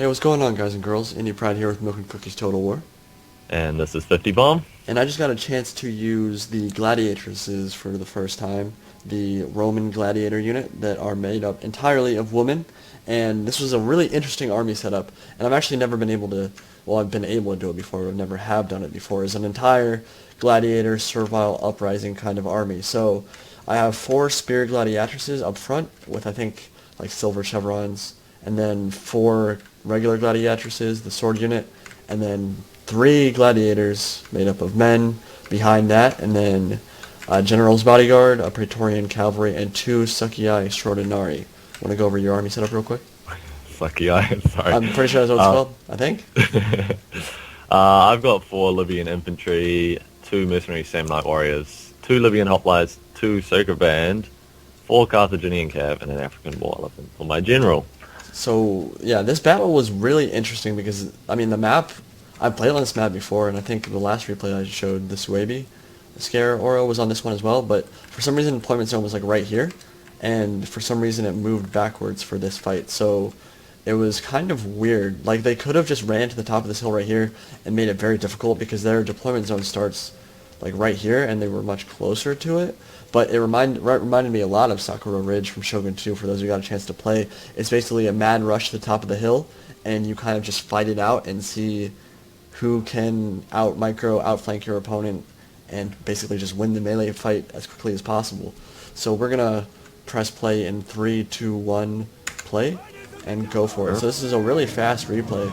Hey, what's going on, guys and girls? Indie Pride here with Milk and Cookies Total War. And this is 50 Bomb. And I just got a chance to use the Gladiatrices for the first time, the Roman gladiator unit that are made up entirely of women. And this was a really interesting army setup, and I've actually never been able to, well, I've been able to do it before, but I've never have done it before, as an entire gladiator, servile uprising kind of army. So I have 4 spear gladiatrices up front with, I think, like silver chevrons, and then 4 regular gladiatrices, the sword unit, and then 3 gladiators made up of men behind that, and then a general's bodyguard, a praetorian cavalry, and 2 succii extraordinari. Want to go over your army setup real quick? Sucky eye, sorry. I'm pretty sure that's what it's called, I think. I've got 4 Libyan infantry, 2 mercenary Samnite warriors, 2 Libyan hoplites, 2 Circuit band, 4 Carthaginian cav, and an African war elephant for my general. So, yeah, this battle was really interesting because, I mean, the map, I've played on this map before, and I think the last replay I showed, the Suebi Scare Oro was on this one as well, but for some reason deployment zone was like right here, and for some reason it moved backwards for this fight, so it was kind of weird. Like, they could have just ran to the top of this hill right here and made it very difficult because their deployment zone starts like right here, and they were much closer to it. But it reminded me a lot of Sakura Ridge from Shogun 2, for those who got a chance to play. It's basically a mad rush to the top of the hill, and you kind of just fight it out and see who can outflank your opponent, and basically just win the melee fight as quickly as possible. So we're going to press play in 3, 2, 1, play, and go for it. So this is a really fast replay,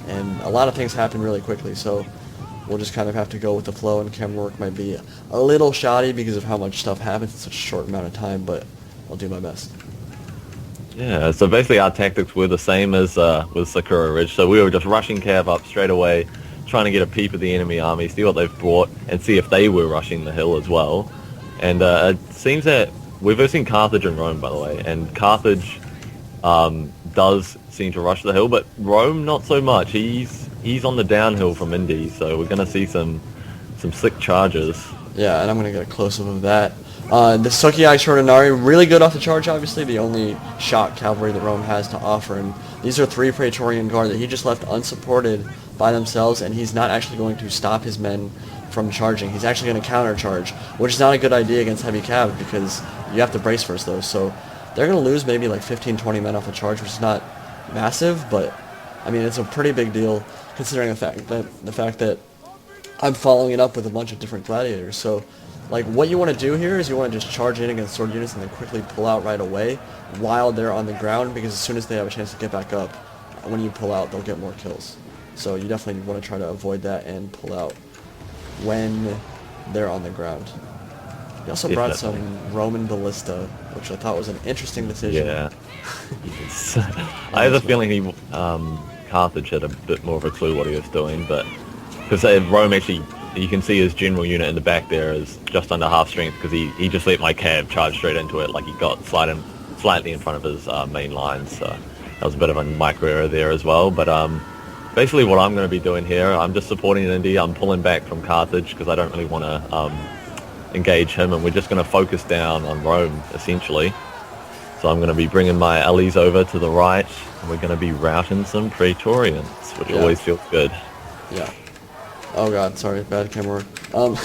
and a lot of things happen really quickly, so we'll just kind of have to go with the flow, and camera work might be a little shoddy because of how much stuff happens in such a short amount of time, but I'll do my best. Yeah, so basically our tactics were the same as with Sakura Ridge. So we were just rushing cav up straight away, trying to get a peep of the enemy army, see what they've brought, and see if they were rushing the hill as well. And it seems that we've seen Carthage and Rome, by the way, and Carthage does seem to rush the hill, but Rome not so much. He's on the downhill from Indy, so we're going to see some slick charges. Yeah, and I'm going to get a close-up of that. The Succii Extraordinari, really good off the charge, obviously, the only shock cavalry that Rome has to offer. And these are 3 Praetorian Guard that he just left unsupported by themselves, and he's not actually going to stop his men from charging. He's actually going to counter-charge, which is not a good idea against heavy cav because you have to brace first, though. So they're going to lose maybe like 15, 20 men off the charge, which is not massive, but I mean, it's a pretty big deal considering the fact that I'm following it up with a bunch of different gladiators. So, like, what you want to do here is you want to just charge in against sword units and then quickly pull out right away while they're on the ground, because as soon as they have a chance to get back up, when you pull out, they'll get more kills. So you definitely want to try to avoid that and pull out when they're on the ground. He also brought some Roman ballista, which I thought was an interesting decision. Yeah. I have a feeling Carthage had a bit more of a clue what he was doing, but because Rome actually, you can see his general unit in the back there is just under half strength because he just let my cav charge straight into it, like he got slightly in front of his main lines. So that was a bit of a micro error there as well. But basically what I'm going to be doing here, I'm just supporting Indy. I'm pulling back from Carthage because I don't really want to engage him, and we're just going to focus down on Rome essentially. So I'm going to be bringing my allies over to the right, and we're going to be routing some Praetorians, which always feels good. Yeah. Oh god, sorry, bad camera work.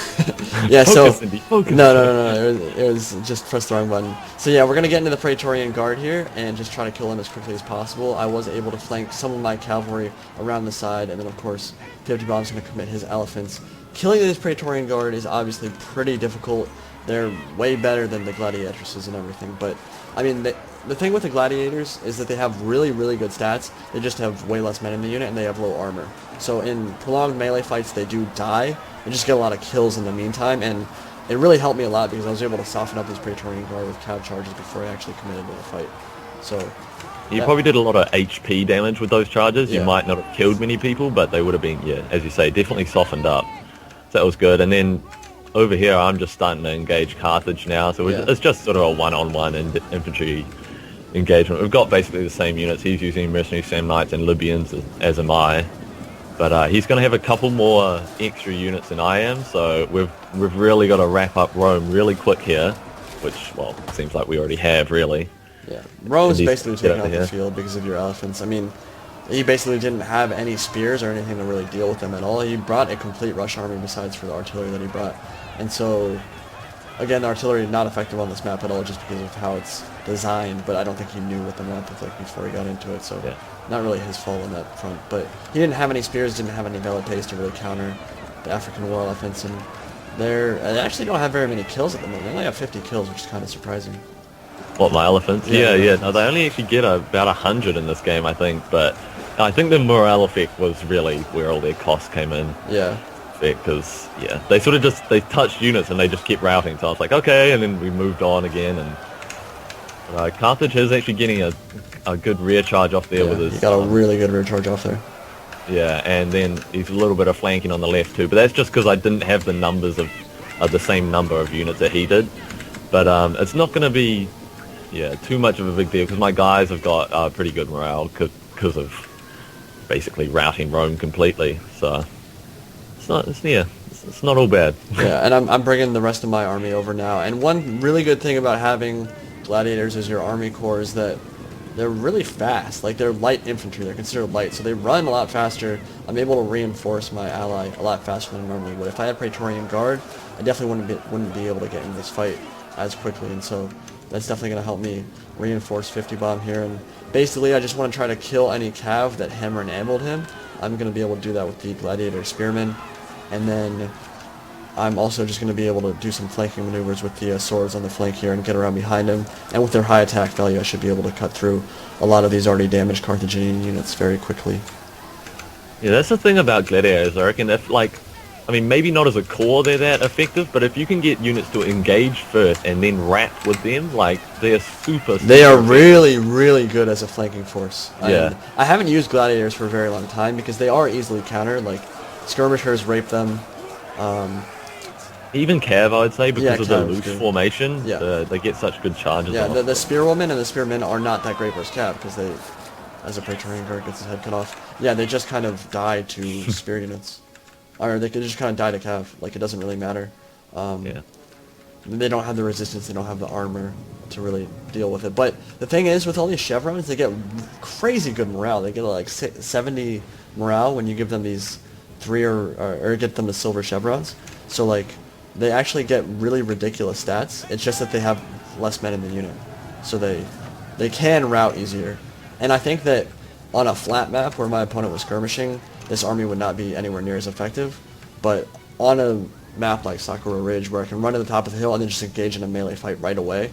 Yeah, so Focus, Indy, focus. No. It was just press the wrong button. So yeah, we're gonna get into the Praetorian Guard here and just try to kill them as quickly as possible. I was able to flank some of my cavalry around the side, and then of course 50 Bomb's gonna commit his elephants. Killing this Praetorian Guard is obviously pretty difficult. They're way better than the Gladiatrices and everything, but I mean, the thing with the Gladiators is that they have really, really good stats. They just have way less men in the unit, and they have low armor. So in prolonged melee fights, they do die and just get a lot of kills in the meantime, and it really helped me a lot because I was able to soften up this Praetorian Guard with cav charges before I actually committed to the fight. So you probably did a lot of HP damage with those charges. You might not have killed many people, but they would have been, as you say, definitely softened up. So that was good. And then over here, I'm just starting to engage Carthage now, so it's just sort of a one-on-one infantry engagement. We've got basically the same units. He's using mercenary Samnites and Libyans, as am I. But he's going to have a couple more extra units than I am, so we've really got to wrap up Rome really quick here, which, well, seems like we already have, really. Yeah, Rome's basically taking out the field because of your elephants. I mean, he basically didn't have any spears or anything to really deal with them at all. He brought a complete rush army besides for the artillery that he brought. And so, again, the artillery not effective on this map at all just because of how it's designed, but I don't think he knew what the map looked like before he got into it, so Yeah. not really his fault on that front. But he didn't have any spears, didn't have any velites to really counter the African war elephants, and they actually don't have very many kills at the moment. They only have 50 kills, which is kind of surprising. What, my elephants? Yeah, Yeah. yeah. No, they only actually get about 100 in this game, I think, but I think the morale effect was really where all their costs came in. Yeah. Because, yeah, they sort of they touched units and they just kept routing, so I was like, okay, and then we moved on again, and Carthage is actually getting a good rear charge off there with his... He got a really good rear charge off there. Yeah, and then he's a little bit of flanking on the left too, but that's just because I didn't have the numbers of the same number of units that he did. But it's not going to be, too much of a big deal because my guys have got pretty good morale because of basically routing Rome completely. So it's not all bad. Yeah, and I'm bringing the rest of my army over now. And one really good thing about having gladiators as your army corps is that they're really fast. Like, they're light infantry. They're considered light, so they run a lot faster. I'm able to reinforce my ally a lot faster than I normally would. If I had Praetorian Guard, I definitely wouldn't be able to get in this fight as quickly, and so that's definitely going to help me reinforce 50 bomb here. And basically, I just want to try to kill any cav that hammer and ambled him. I'm going to be able to do that with the Gladiator Spearmen, and then I'm also just going to be able to do some flanking maneuvers with the swords on the flank here and get around behind him. And with their high attack value, I should be able to cut through a lot of these already damaged Carthaginian units very quickly. Yeah, that's the thing about gladiators. I reckon if, maybe not as a core they're that effective, but if you can get units to engage first and then wrap with them, they're super They are effective. really, really good as a flanking force. Yeah. I haven't used gladiators for a very long time because they are easily countered. Like, skirmishers rape them. Even cav, I'd say, because of the Cav's loose good. formation, Yeah. they get such good charges Yeah, off. the spearwomen and the spearmen are not that great versus cav because they, as a Praetorian Guard gets his head cut off, yeah, they just kind of die to spear units. Or they can just kind of die to cav. Like, it doesn't really matter. Yeah. They don't have the resistance, they don't have the armor to really deal with it. But the thing is, with all these chevrons, they get crazy good morale. They get like 70 morale when you give them these 3 or get them the silver chevrons. So, like, they actually get really ridiculous stats. It's just that they have less men in the unit. So they can rout easier. And I think that on a flat map where my opponent was skirmishing, this army would not be anywhere near as effective. But on a map like Sakura Ridge, where I can run to the top of the hill and then just engage in a melee fight right away,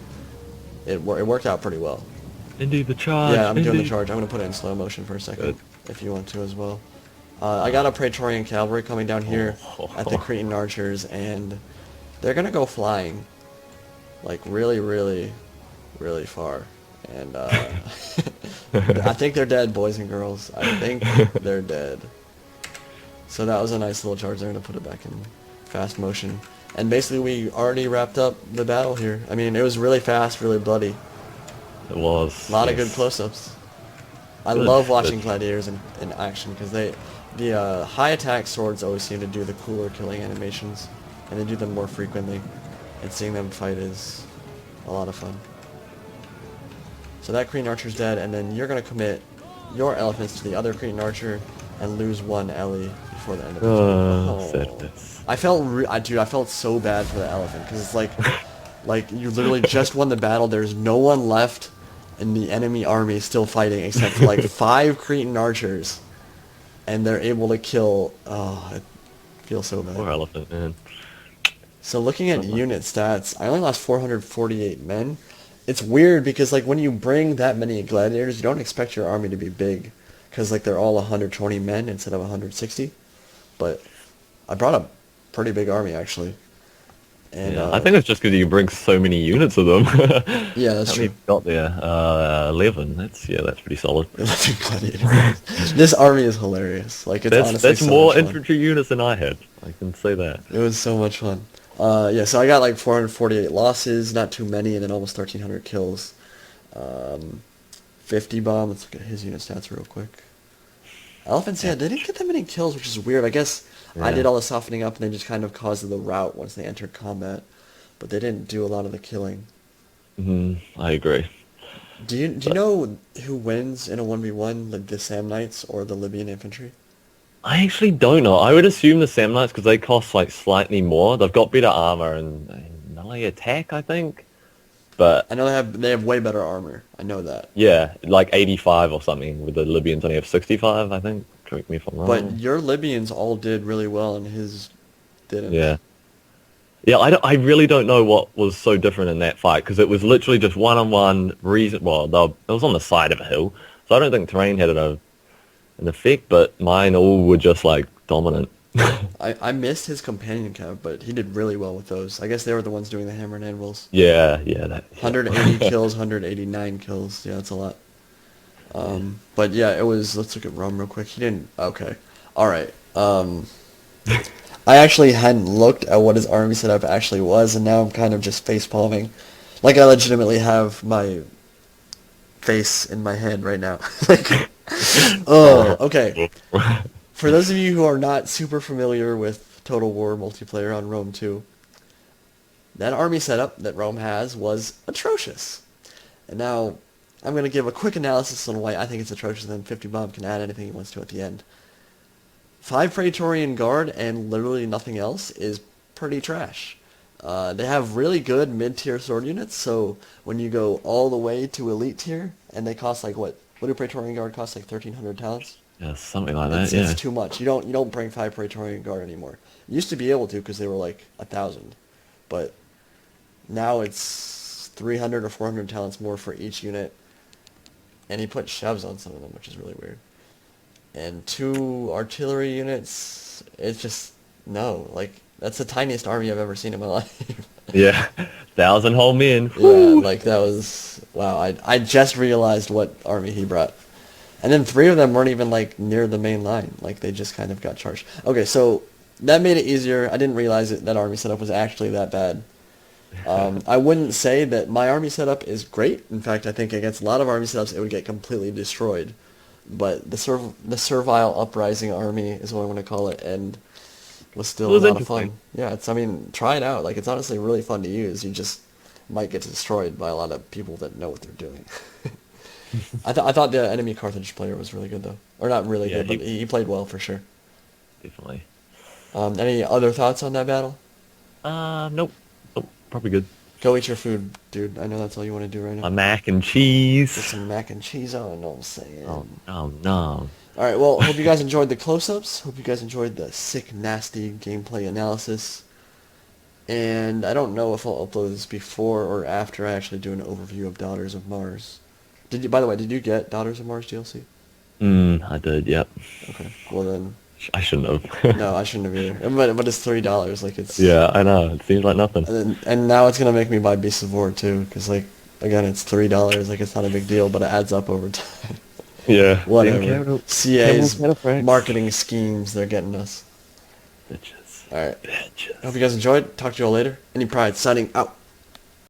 it worked out pretty well. Indeed, the charge. Yeah, I'm doing the charge. I'm going to put it in slow motion for a second, Good. if you want to as well. I got a Praetorian cavalry coming down here at the Cretan archers, and they're going to go flying, like, really, really, really far. And I think they're dead, boys and girls. I think they're dead. So that was a nice little charge. They're going to put it back in fast motion. And basically, we already wrapped up the battle here. I mean, it was really fast, really bloody. It was. A lot of yes. good close-ups. I Good, love watching good. gladiators in action because the high attack swords always seem to do the cooler killing animations, and they do them more frequently. And seeing them fight is a lot of fun. So that Cretan archer's dead, and then you're gonna commit your elephants to the other Cretan archer and lose one Ellie before the end of the turn. Sadness. I felt so bad for the elephant because it's like you literally just won the battle. There's no one left in the enemy army still fighting except for like 5 Cretan archers, and they're able to kill. Oh, I feel so bad. Poor elephant, man. So looking at unit stats, I only lost 448 men. It's weird because like when you bring that many gladiators, you don't expect your army to be big because like they're all 120 men instead of 160. But I brought a pretty big army actually. And Yeah, I think it's just because you bring so many units of them. Yeah, that's How true. many you got there? 11. That's pretty solid. 11 gladiators. This army is hilarious. Like it's honestly That's so more much fun. infantry units than I had. I can say that. It was so much fun. Yeah, so I got like 448 losses, not too many, and then almost 1,300 kills. 50 bomb. Let's look at his unit stats real quick. Elephants, yeah, they didn't get that many kills, which is weird. I guess I Yeah. did all the softening up, and they just kind of caused the rout once they entered combat. But they didn't do a lot of the killing. I agree. Do you know who wins in a 1v1, like the Sam Knights or the Libyan infantry? I actually don't know. I would assume the Samnites because they cost like slightly more. They've got better armor and melee attack, I think. But I know they have way better armor. I know that. yeah, like 85 or something, with the Libyans only have 65, I think. Correct me if I'm But wrong. your Libyans all did really well, and his didn't. Yeah. Yeah, I really don't know what was so different in that fight because it was literally just one-on-one reason. Well, it was on the side of a hill, so I don't think terrain had an effect, but mine all were just like dominant. I missed his companion cav, but he did really well with those. I guess they were the ones doing the hammer and anvils. Yeah, yeah, that. Yeah. 180 kills, 189 kills. Yeah, that's a lot. But yeah, it was. Let's look at Rome real quick. He didn't. Okay. All right. I actually hadn't looked at what his army setup actually was, and now I'm kind of just face palming, like I legitimately have my face in my head right now. Like, oh, okay. For those of you who are not super familiar with Total War multiplayer on Rome 2, that army setup that Rome has was atrocious. And now I'm going to give a quick analysis on why I think it's atrocious, and then 50 Bomb can add anything he wants to at the end. 5 Praetorian Guard and literally nothing else is pretty trash. They have really good mid-tier sword units, so when you go all the way to elite tier, and they cost like what do Praetorian Guard cost, like 1,300 talents? Yeah, something like that. Yeah. It's too much. You don't bring 5 Praetorian Guard anymore. You used to be able to because they were like 1,000, but now it's 300 or 400 talents more for each unit, and he put chevs on some of them, which is really weird. And 2 artillery units, it's just, no, like, that's the tiniest army I've ever seen in my life. Yeah, 1,000 whole men. Yeah, Woo! like, that was, wow, I just realized what army he brought. And then 3 of them weren't even, like, near the main line, like, they just kind of got charged. Okay, so, that made it easier. I didn't realize that army setup was actually that bad. I wouldn't say that my army setup is great. In fact, I think against a lot of army setups, it would get completely destroyed. But the Servile Uprising army is what I'm going to call it, and was still It was a lot of interesting. fun. Yeah, try it out. Like, it's honestly really fun to use. You just might get destroyed by a lot of people that know what they're doing. I thought the enemy Carthage player was really good, though. Or not really Yeah, good, but he played well for sure. Definitely. Any other thoughts on that battle? Nope. Nope. Probably good. Go eat your food, dude. I know that's all you want to do right now. A mac and Get cheese. some mac and cheese on, know what I'm saying? Oh, no, no. Alright, well, hope you guys enjoyed the close-ups. Hope you guys enjoyed the sick, nasty gameplay analysis. And I don't know if I'll upload this before or after I actually do an overview of Daughters of Mars. By the way, did you get Daughters of Mars DLC? I did, yep. Okay, well then, I shouldn't have. no, I shouldn't have either. But it's $3, like it's... Yeah, I know. It seems like nothing. And now it's gonna make me buy Beast of War too, because like, again, it's $3, like it's not a big deal, but it adds up over time. Yeah. Whatever. CA's Cavalry. marketing schemes, they're getting us. Bitches. Alright. Bitches. Hope you guys enjoyed. Talk to you all later. Any Pride signing out.